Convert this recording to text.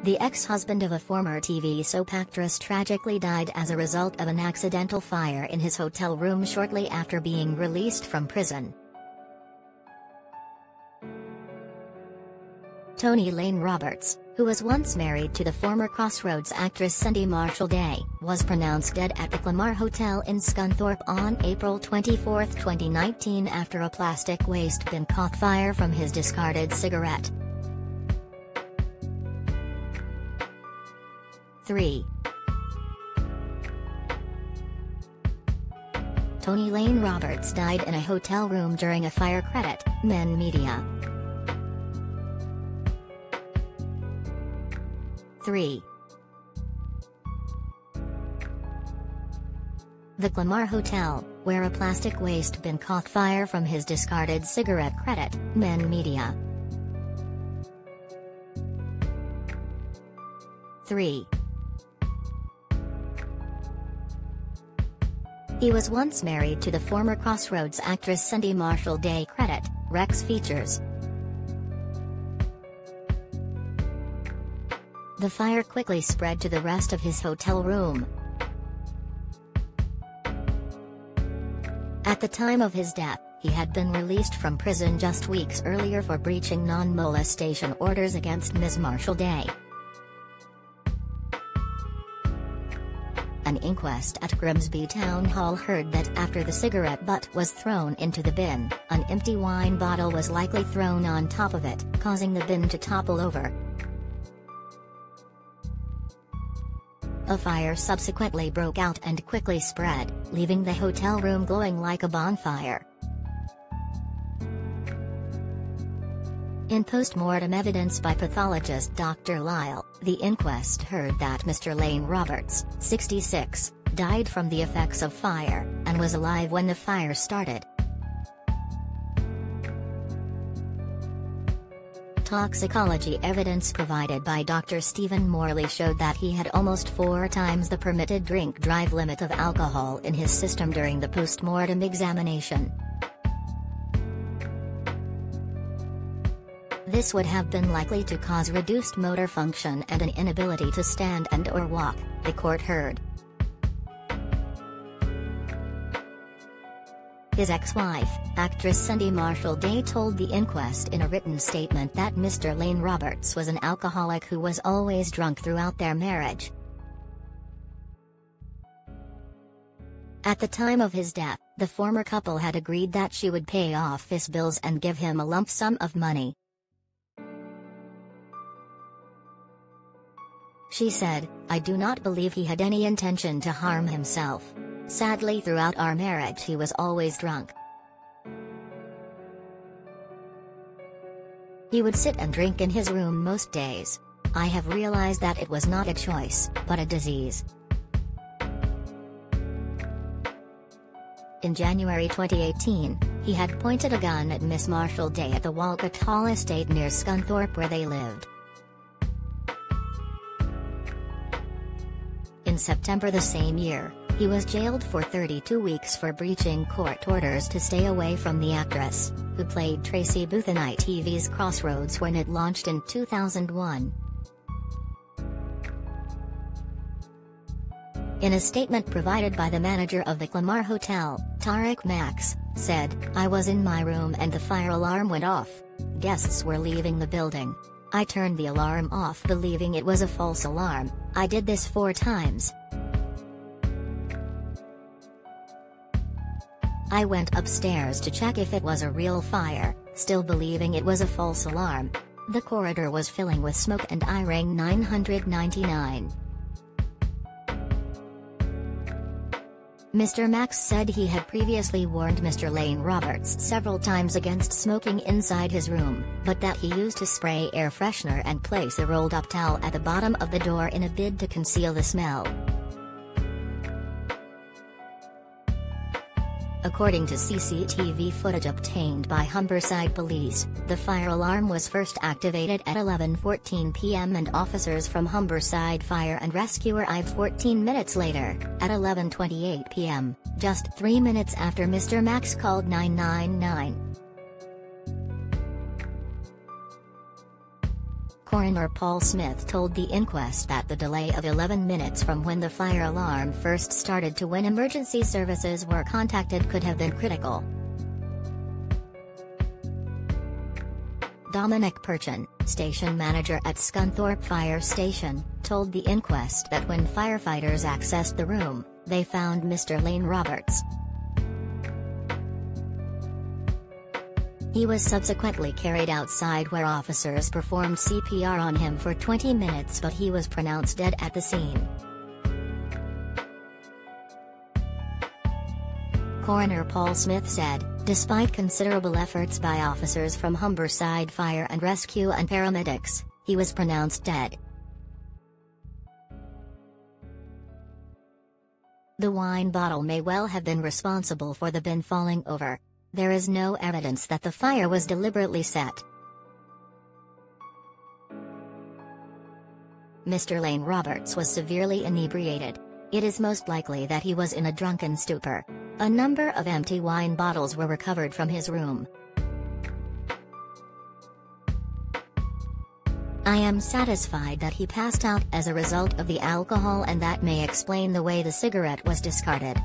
The ex-husband of a former TV soap actress tragically died as a result of an accidental fire in his hotel room shortly after being released from prison. Toni Lane Roberts, who was once married to the former Crossroads actress Cindy Marshall-Day, was pronounced dead at the Clamar Hotel in Scunthorpe on April 24, 2019 after a plastic waste bin caught fire from his discarded cigarette. 3. Toni Lane Roberts died in a hotel room during a fire. Credit, Men Media. 3. The Clamar Hotel, where a plastic waste bin caught fire from his discarded cigarette. Credit, Men Media. 3. He was once married to the former Crossroads actress Cindy Marshall-Day. Credit, Rex Features. The fire quickly spread to the rest of his hotel room. At the time of his death, he had been released from prison just weeks earlier for breaching non-molestation orders against Ms. Marshall-Day. An inquest at Grimsby Town Hall heard that after the cigarette butt was thrown into the bin, an empty wine bottle was likely thrown on top of it, causing the bin to topple over. A fire subsequently broke out and quickly spread, leaving the hotel room glowing like a bonfire. In post-mortem evidence by pathologist Dr. Lyle, the inquest heard that Mr. Lane Roberts, 66, died from the effects of fire, and was alive when the fire started. Toxicology evidence provided by Dr. Stephen Morley showed that he had almost 4 times the permitted drink-drive limit of alcohol in his system during the post-mortem examination. This would have been likely to cause reduced motor function and an inability to stand and/or walk, the court heard. His ex-wife, actress Cindy Marshall-Day, told the inquest in a written statement that Mr. Lane Roberts was an alcoholic who was always drunk throughout their marriage. At the time of his death, the former couple had agreed that she would pay off his bills and give him a lump sum of money. She said, "I do not believe he had any intention to harm himself. Sadly, throughout our marriage he was always drunk. He would sit and drink in his room most days. I have realized that it was not a choice, but a disease." In January 2018, he had pointed a gun at Miss Marshall-Day at the Walcott Hall estate near Scunthorpe where they lived. In September the same year, he was jailed for 32 weeks for breaching court orders to stay away from the actress, who played Tracy Booth in ITV's Crossroads when it launched in 2001. In a statement provided by the manager of the Clamar Hotel, Tariq Max, said, "I was in my room and the fire alarm went off. Guests were leaving the building. I turned the alarm off believing it was a false alarm. I did this 4 times. I went upstairs to check if it was a real fire, still believing it was a false alarm. The corridor was filling with smoke and I rang 999. Mr. Max said he had previously warned Mr. Lane Roberts several times against smoking inside his room, but that he used to spray air freshener and place a rolled-up towel at the bottom of the door in a bid to conceal the smell. According to CCTV footage obtained by Humberside Police, the fire alarm was first activated at 11:14 p.m. and officers from Humberside Fire and Rescue arrived 14 minutes later, at 11:28 p.m., just 3 minutes after Mr. Max called 999. Coroner Paul Smith told the inquest that the delay of 11 minutes from when the fire alarm first started to when emergency services were contacted could have been critical. Dominic Perchin, station manager at Scunthorpe Fire Station, told the inquest that when firefighters accessed the room, they found Mr. Lane Roberts. He was subsequently carried outside where officers performed CPR on him for 20 minutes, but he was pronounced dead at the scene. Coroner Paul Smith said, despite considerable efforts by officers from Humberside Fire and Rescue and paramedics, he was pronounced dead. The wine bottle may well have been responsible for the bin falling over. There is no evidence that the fire was deliberately set. Mr. Lane Roberts was severely inebriated. It is most likely that he was in a drunken stupor. A number of empty wine bottles were recovered from his room. I am satisfied that he passed out as a result of the alcohol, and that may explain the way the cigarette was discarded.